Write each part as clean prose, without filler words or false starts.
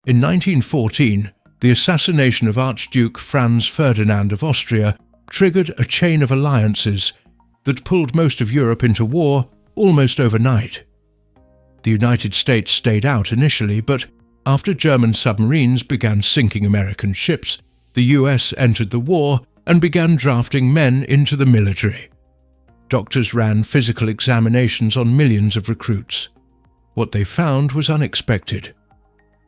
In 1914, the assassination of Archduke Franz Ferdinand of Austria triggered a chain of alliances that pulled most of Europe into war almost overnight. The United States stayed out initially, but after German submarines began sinking American ships, the US entered the war and began drafting men into the military. Doctors ran physical examinations on millions of recruits. What they found was unexpected.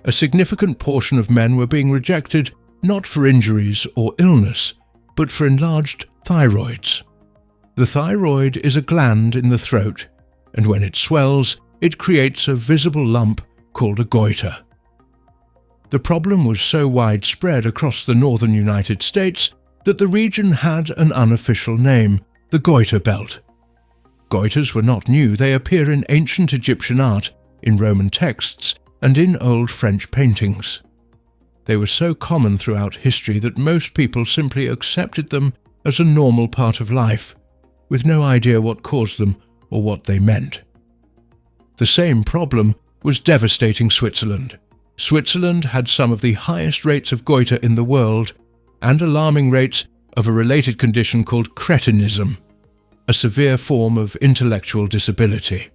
A significant portion of men were being rejected not for injuries or illness, but for enlarged thyroids. The thyroid is a gland in the throat, and when it swells, it creates a visible lump called a goiter. The problem was so widespread across the northern United States that the region had an unofficial name, the goiter belt. Goiters were not new. They appear in ancient Egyptian art, in Roman texts, and in old French paintings. They were so common throughout history that most people simply accepted them as a normal part of life, with no idea what caused them or what they meant. The same problem was devastating Switzerland. Switzerland had some of the highest rates of goiter in the world and alarming rates of a related condition called cretinism, a severe form of intellectual disability.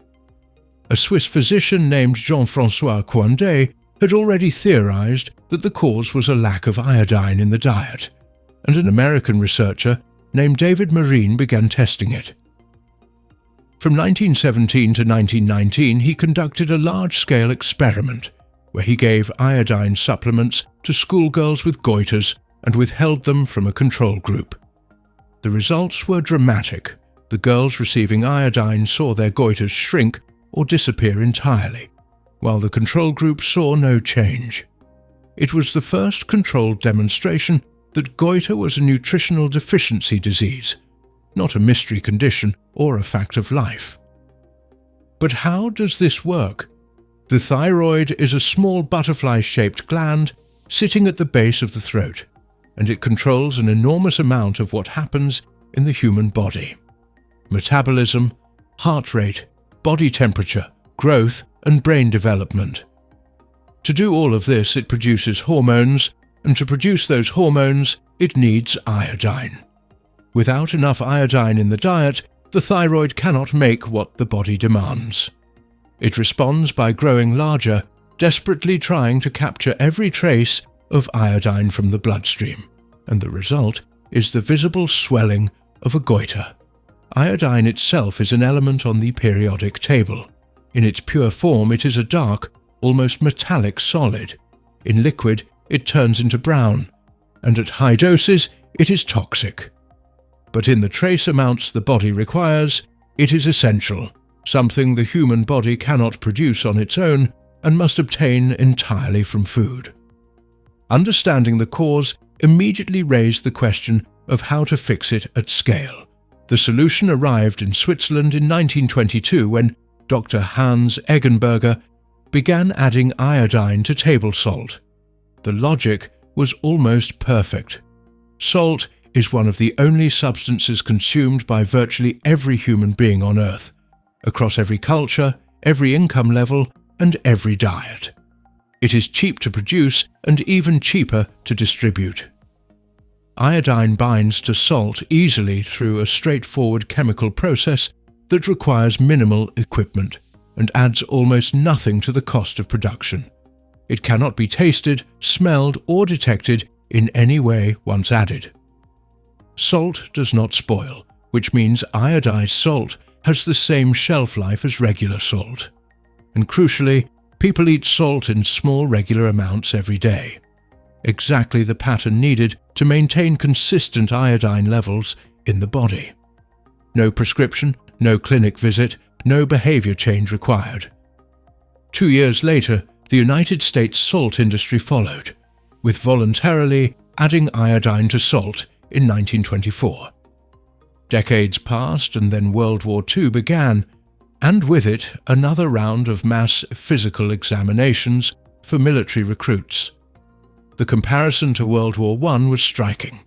A Swiss physician named Jean-François Coindet had already theorized that the cause was a lack of iodine in the diet, and an American researcher named David Marine began testing it. From 1917 to 1919, he conducted a large-scale experiment where he gave iodine supplements to schoolgirls with goiters and withheld them from a control group. The results were dramatic. The girls receiving iodine saw their goiters shrink or disappear entirely, while the control group saw no change. It was the first controlled demonstration that goiter was a nutritional deficiency disease, not a mystery condition or a fact of life. But how does this work? The thyroid is a small butterfly-shaped gland sitting at the base of the throat, and it controls an enormous amount of what happens in the human body. Metabolism, heart rate, body temperature, growth, and brain development. To do all of this, it produces hormones, and to produce those hormones, it needs iodine. Without enough iodine in the diet, the thyroid cannot make what the body demands. It responds by growing larger, desperately trying to capture every trace of iodine from the bloodstream, and the result is the visible swelling of a goiter. Iodine itself is an element on the periodic table. In its pure form, it is a dark, almost metallic solid. In liquid, it turns into brown, and at high doses, it is toxic. But in the trace amounts the body requires, it is essential, something the human body cannot produce on its own and must obtain entirely from food. Understanding the cause immediately raised the question of how to fix it at scale. The solution arrived in Switzerland in 1922 when Dr. Hans Eggenberger began adding iodine to table salt. The logic was almost perfect. Salt is one of the only substances consumed by virtually every human being on Earth, across every culture, every income level, and every diet. It is cheap to produce and even cheaper to distribute. Iodine binds to salt easily through a straightforward chemical process that requires minimal equipment and adds almost nothing to the cost of production. It cannot be tasted, smelled, or detected in any way once added. Salt does not spoil, which means iodized salt has the same shelf life as regular salt. And crucially, people eat salt in small regular amounts every day. Exactly the pattern needed to maintain consistent iodine levels in the body. No prescription, no clinic visit, no behavior change required. 2 years later, the United States salt industry followed, with voluntarily adding iodine to salt in 1924. Decades passed and then World War II began, and with it another round of mass physical examinations for military recruits. The comparison to World War I was striking.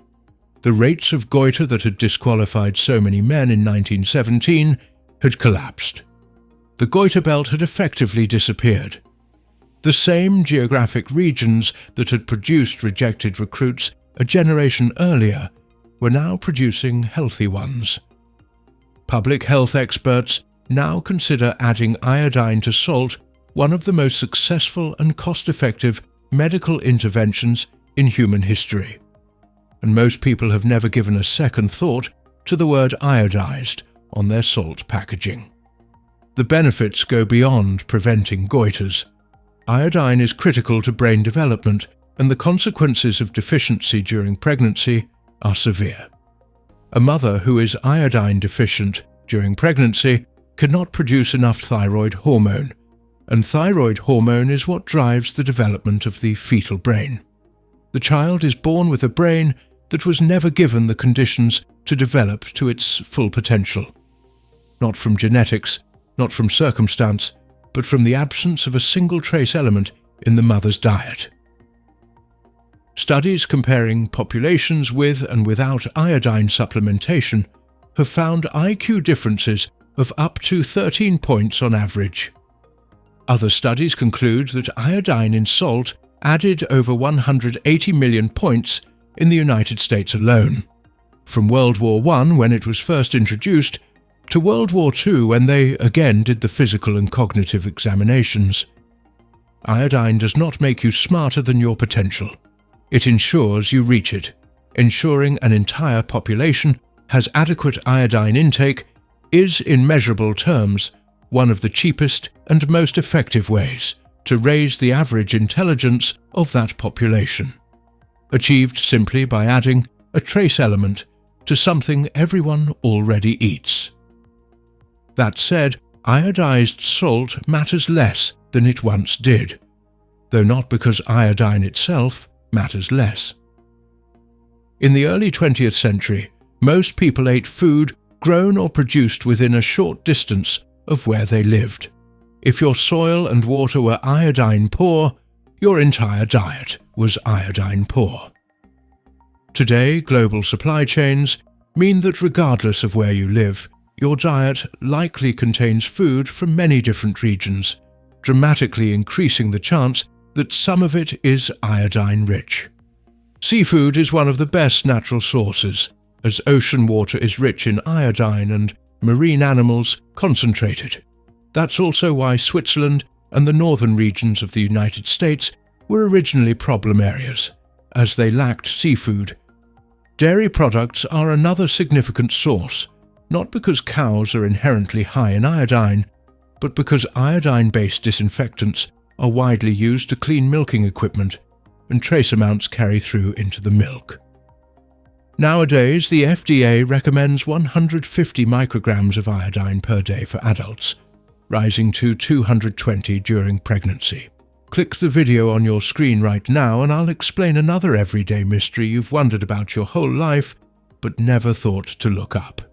The rates of goiter that had disqualified so many men in 1917 had collapsed. The goiter belt had effectively disappeared. The same geographic regions that had produced rejected recruits a generation earlier were now producing healthy ones. Public health experts now consider adding iodine to salt one of the most successful and cost-effective medical interventions in human history. And most people have never given a second thought to the word iodized on their salt packaging. The benefits go beyond preventing goiters. Iodine is critical to brain development, and the consequences of deficiency during pregnancy are severe. A mother who is iodine deficient during pregnancy cannot produce enough thyroid hormone, and thyroid hormone is what drives the development of the fetal brain. The child is born with a brain that was never given the conditions to develop to its full potential. Not from genetics, not from circumstance, but from the absence of a single trace element in the mother's diet. Studies comparing populations with and without iodine supplementation have found IQ differences of up to 13 points on average. Other studies conclude that iodine in salt added over 180 million points in the United States alone, from World War I, when it was first introduced, to World War II, when they again did the physical and cognitive examinations. Iodine does not make you smarter than your potential. It ensures you reach it. Ensuring an entire population has adequate iodine intake is, in measurable terms, one of the cheapest and most effective ways to raise the average intelligence of that population, achieved simply by adding a trace element to something everyone already eats. That said, iodized salt matters less than it once did, though not because iodine itself matters less. In the early 20th century, most people ate food grown or produced within a short distance of where they lived. If your soil and water were iodine poor, your entire diet was iodine poor. Today, global supply chains mean that regardless of where you live, your diet likely contains food from many different regions, dramatically increasing the chance that some of it is iodine-rich. Seafood is one of the best natural sources, as ocean water is rich in iodine and marine animals concentrated. That's also why Switzerland and the northern regions of the United States were originally problem areas, as they lacked seafood. Dairy products are another significant source, not because cows are inherently high in iodine, but because iodine-based disinfectants are widely used to clean milking equipment, and trace amounts carry through into the milk. Nowadays, the FDA recommends 150 micrograms of iodine per day for adults, rising to 220 during pregnancy. Click the video on your screen right now and I'll explain another everyday mystery you've wondered about your whole life but never thought to look up.